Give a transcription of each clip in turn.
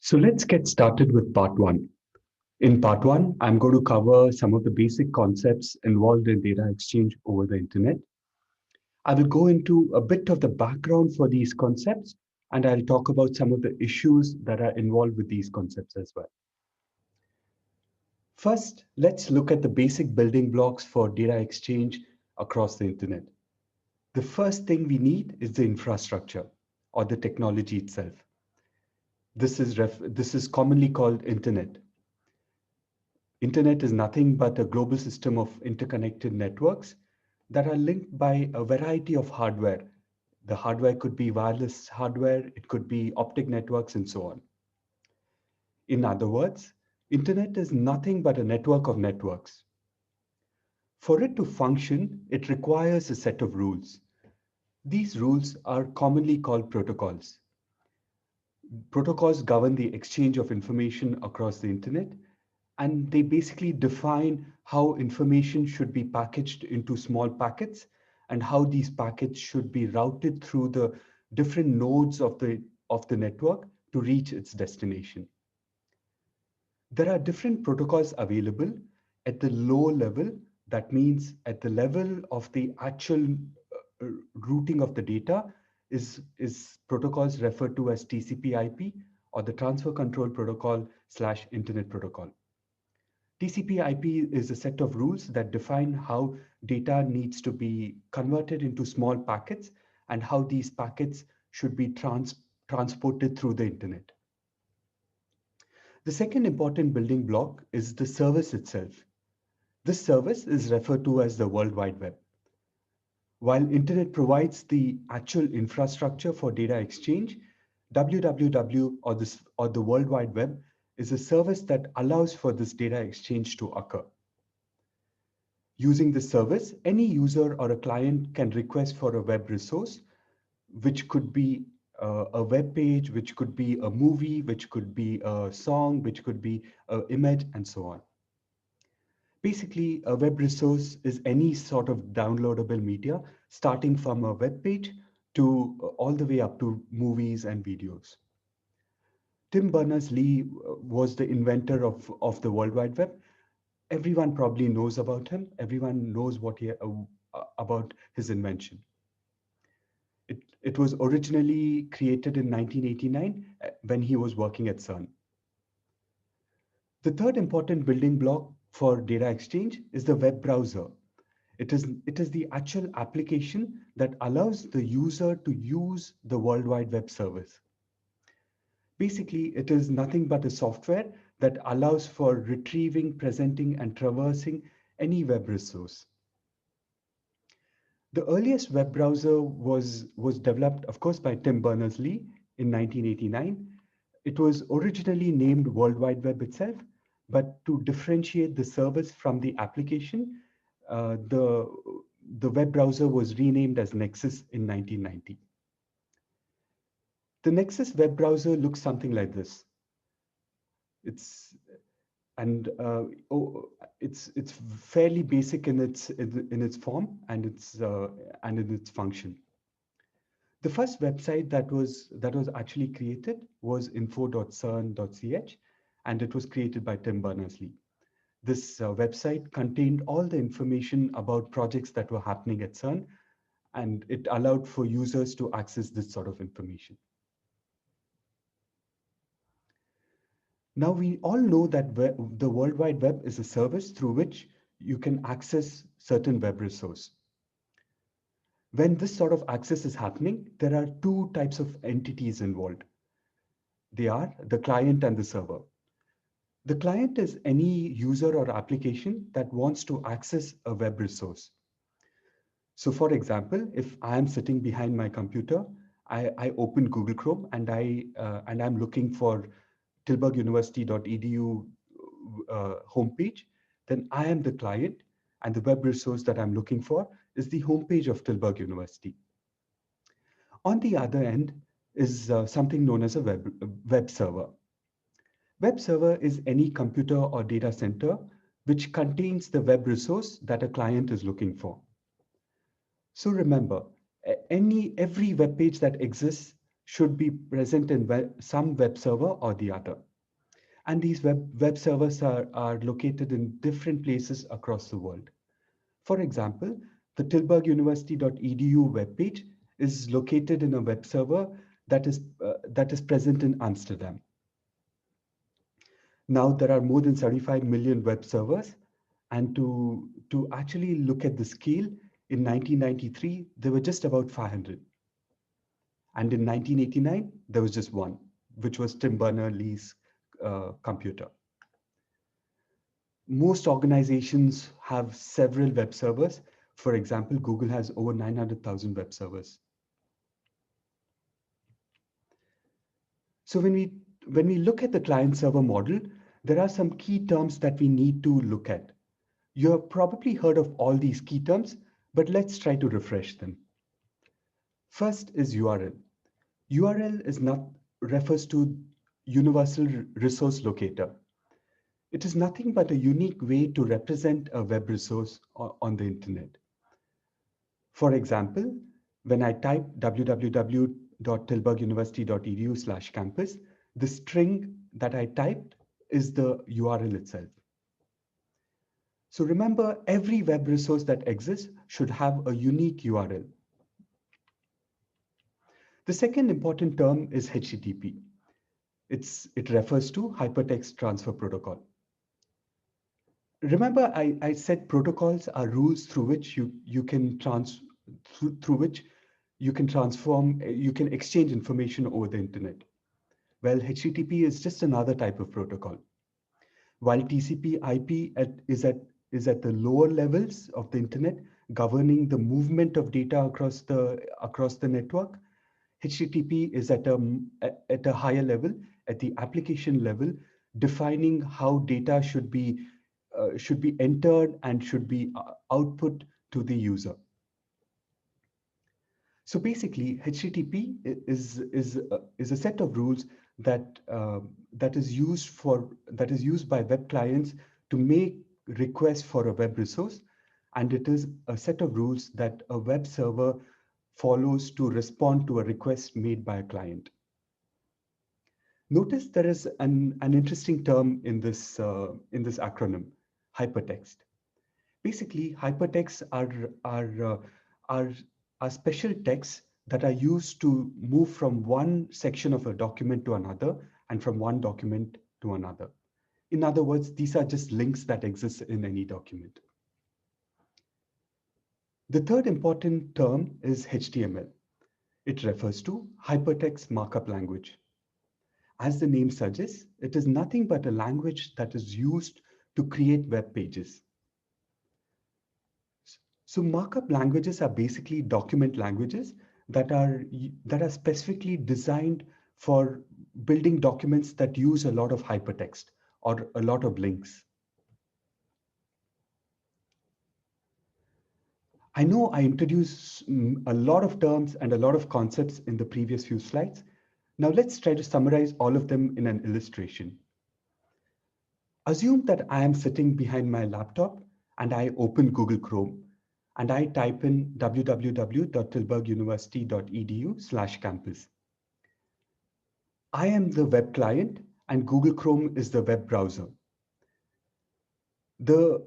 So let's get started with part one. In part one, I'm going to cover some of the basic concepts involved in data exchange over the internet. I will go into a bit of the background for these concepts, and I'll talk about some of the issues that are involved with these concepts as well. First, let's look at the basic building blocks for data exchange across the internet. The first thing we need is the infrastructure or the technology itself. This is commonly called internet. Internet is nothing but a global system of interconnected networks that are linked by a variety of hardware. The hardware could be wireless hardware, it could be optic networks, and so on. In other words, Internet is nothing but a network of networks. For it to function, it requires a set of rules. These rules are commonly called protocols. Protocols govern the exchange of information across the internet, and they basically define how information should be packaged into small packets and how these packets should be routed through the different nodes of the network to reach its destination. There are different protocols available at the low level. That means at the level of the actual routing of the data is protocols referred to as TCP/IP or the Transfer Control Protocol / Internet Protocol. TCP/IP is a set of rules that define how data needs to be converted into small packets and how these packets should be transported through the internet. The second important building block is the service itself. This service is referred to as the World Wide Web. While internet provides the actual infrastructure for data exchange, WWW or the World Wide Web is a service that allows for this data exchange to occur. Using the service, any user or a client can request for a web resource, which could be a web page, which could be a movie, which could be a song, which could be an image, and so on. Basically, a web resource is any sort of downloadable media, starting from a web page to all the way up to movies and videos. Tim Berners-Lee was the inventor of the World Wide Web. Everyone probably knows about him. Everyone knows about his invention. It was originally created in 1989 when he was working at CERN. The third important building block for data exchange is the web browser. It is the actual application that allows the user to use the World Wide Web service. Basically, it is nothing but a software that allows for retrieving, presenting, and traversing any web resource. The earliest web browser was developed, of course, by Tim Berners-Lee in 1989. It was originally named World Wide Web itself, but to differentiate the service from the application, the web browser was renamed as Nexus in 1990. The Nexus web browser looks something like this. It's it's fairly basic in its form and in its function. The first website that was actually created was info.cern.ch, and it was created by Tim Berners-Lee. This website contained all the information about projects that were happening at CERN, and it allowed for users to access this sort of information. Now, we all know that the World Wide Web is a service through which you can access certain web resource. When this sort of access is happening, there are two types of entities involved. They are the client and the server. The client is any user or application that wants to access a web resource. So for example, if I am sitting behind my computer, I open Google Chrome and I'm looking for tilburguniversity.edu homepage, then I am the client and the web resource that I'm looking for is the homepage of Tilburg University. On the other end is something known as a web server. Web server is any computer or data center which contains the web resource that a client is looking for. So remember, every web page that exists should be present in some web server or the other. And these web servers are located in different places across the world. For example, the tilburguniversity.edu webpage is located in a web server that is present in Amsterdam. Now there are more than 75 million web servers, and to actually look at the scale, in 1993 there were just about 500, and in 1989 there was just one, which was Tim Berners-Lee's computer. Most organizations have several web servers. For example, Google has over 900,000 web servers. So when we look at the client server model, there are some key terms that we need to look at. You have probably heard of all these key terms, but let's try to refresh them. First is URL. URL is not refers to Universal Resource Locator. It is nothing but a unique way to represent a web resource on the internet. For example, when I type www.tilburguniversity.edu/campus, the string that I typed is the URL itself. So remember, every web resource that exists should have a unique URL. The second important term is HTTP. It refers to Hypertext Transfer Protocol. Remember, I said protocols are rules through which you can exchange information over the internet. Well, HTTP is just another type of protocol. While TCP/IP is at the lower levels of the internet, governing the movement of data across the network, HTTP is at a higher level, at the application level, defining how data should be entered and should be output to the user. So basically, HTTP is a set of rules that is used by web clients to make requests for a web resource, and it is a set of rules that a web server follows to respond to a request made by a client. Notice there is an interesting term in this acronym, hypertext. Basically, hypertexts are special texts that are used to move from one section of a document to another and from one document to another. In other words, these are just links that exist in any document. The third important term is HTML. It refers to Hypertext Markup Language. As the name suggests, it is nothing but a language that is used to create web pages. So markup languages are basically document languages that are specifically designed for building documents that use a lot of hypertext or a lot of links. I know I introduced a lot of terms and a lot of concepts in the previous few slides. Now let's try to summarize all of them in an illustration. Assume that I am sitting behind my laptop and I open Google Chrome and I type in www.tilburguniversity.edu/campus. I am the web client and Google Chrome is the web browser. The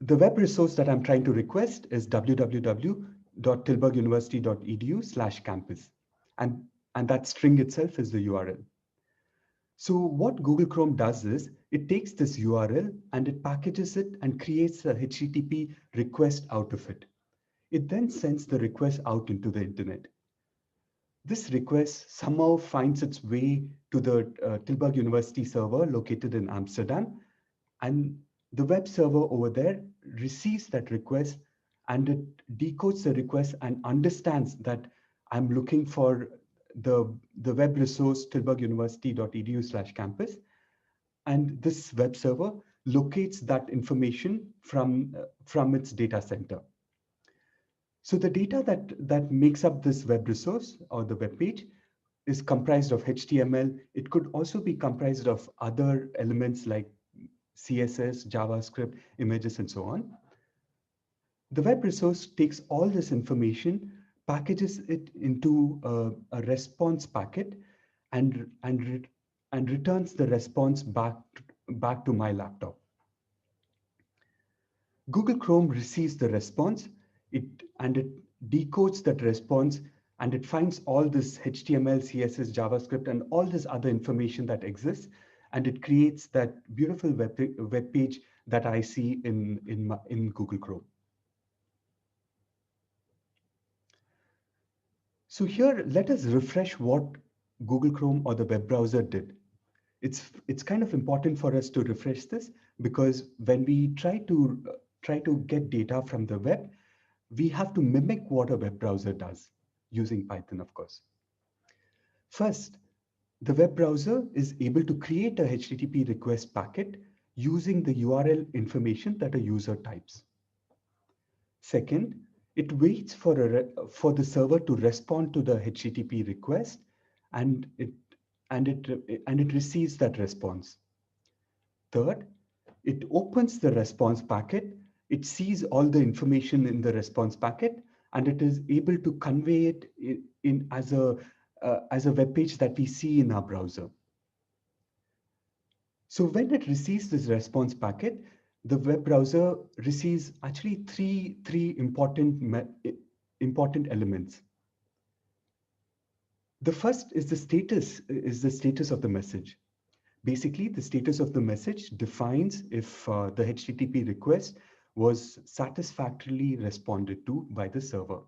web resource that I'm trying to request is www.tilburguniversity.edu/campus. And that string itself is the URL. So what Google Chrome does is it takes this URL and it packages it and creates a HTTP request out of it. It then sends the request out into the internet. This request somehow finds its way to the Tilburg University server located in Amsterdam, and the web server over there receives that request and it decodes the request and understands that I'm looking for the web resource tilburguniversity.edu/campus, and this web server locates that information from its data center. So the data that makes up this web resource or the web page is comprised of HTML. It could also be comprised of other elements like CSS, JavaScript, images, and so on. The web resource takes all this information, packages it into a response packet and, and returns the response back to my laptop. Google Chrome receives the response, it decodes that response, and it finds all this HTML, CSS, JavaScript, and all this other information that exists, and it creates that beautiful web page that I see in Google Chrome. So here, let us refresh what Google Chrome or the web browser did. It's kind of important for us to refresh this, because when we try to get data from the web, we have to mimic what a web browser does using Python, of course. First, the web browser is able to create a HTTP request packet using the URL information that a user types. Second, it waits for the server to respond to the HTTP request, and it receives that response. Third, it opens the response packet, it sees all the information in the response packet, and it is able to convey it as a web page that we see in our browser. So when it receives this response packet, the web browser receives actually three important elements. The first is the status of the message. Basically, the status of the message defines if the HTTP request was satisfactorily responded to by the server.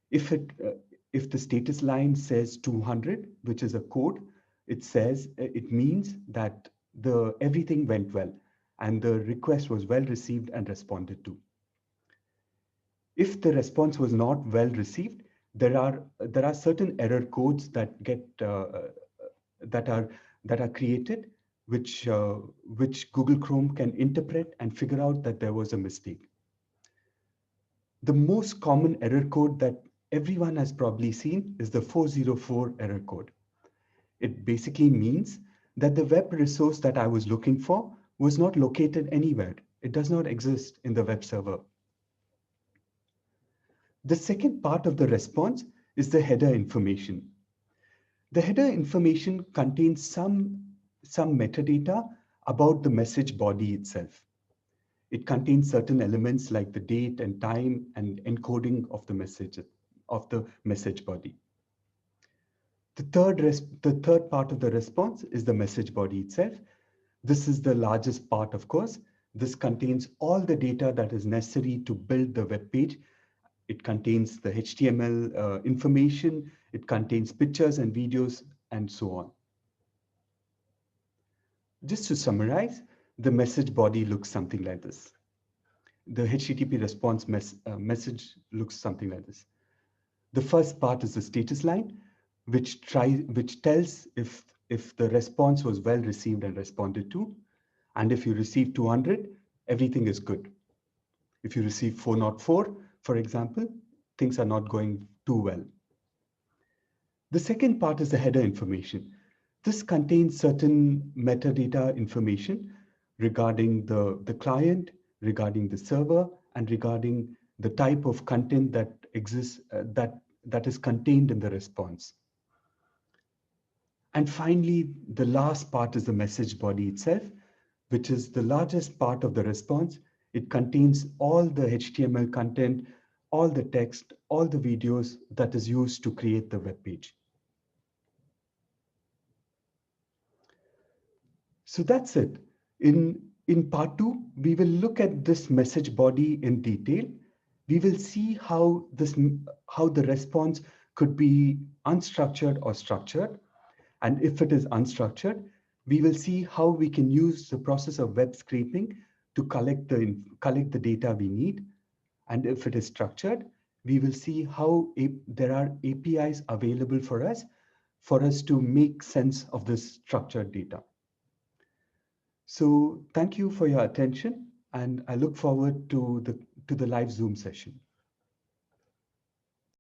If the status line says 200, which is a code, it means that everything went well and the request was well received and responded to. If the response was not well received, there are certain error codes that get that are created, which Google Chrome can interpret and figure out that there was a mistake. The most common error code that everyone has probably seen is the 404 error code. It basically means that the web resource that I was looking for was not located anywhere. It does not exist in the web server. The second part of the response is the header information. The header information contains some metadata about the message body itself. It contains certain elements like the date and time and encoding of the message body. The third part of the response is the message body itself. This is the largest part, of course. This contains all the data that is necessary to build the web page. It contains the HTML information, it contains pictures and videos, and so on. Just to summarize, the message body looks something like this. The HTTP response message looks something like this. The first part is the status line, which tells if the response was well received and responded to. And if you receive 200, everything is good. If you receive 404, for example, things are not going too well. The second part is the header information. This contains certain metadata information regarding the client, regarding the server, and regarding the type of content that exists, that is contained in the response. And finally, the last part is the message body itself, which is the largest part of the response. It contains all the HTML content, all the text, all the videos that is used to create the web page. So that's it. In part 2, we will look at this message body in detail. We will see how the response could be unstructured or structured. And if it is unstructured, we will see how we can use the process of web scraping to collect the data we need. And if it is structured, we will see how there are APIs available for us to make sense of this structured data. So thank you for your attention, and I look forward to the live Zoom session.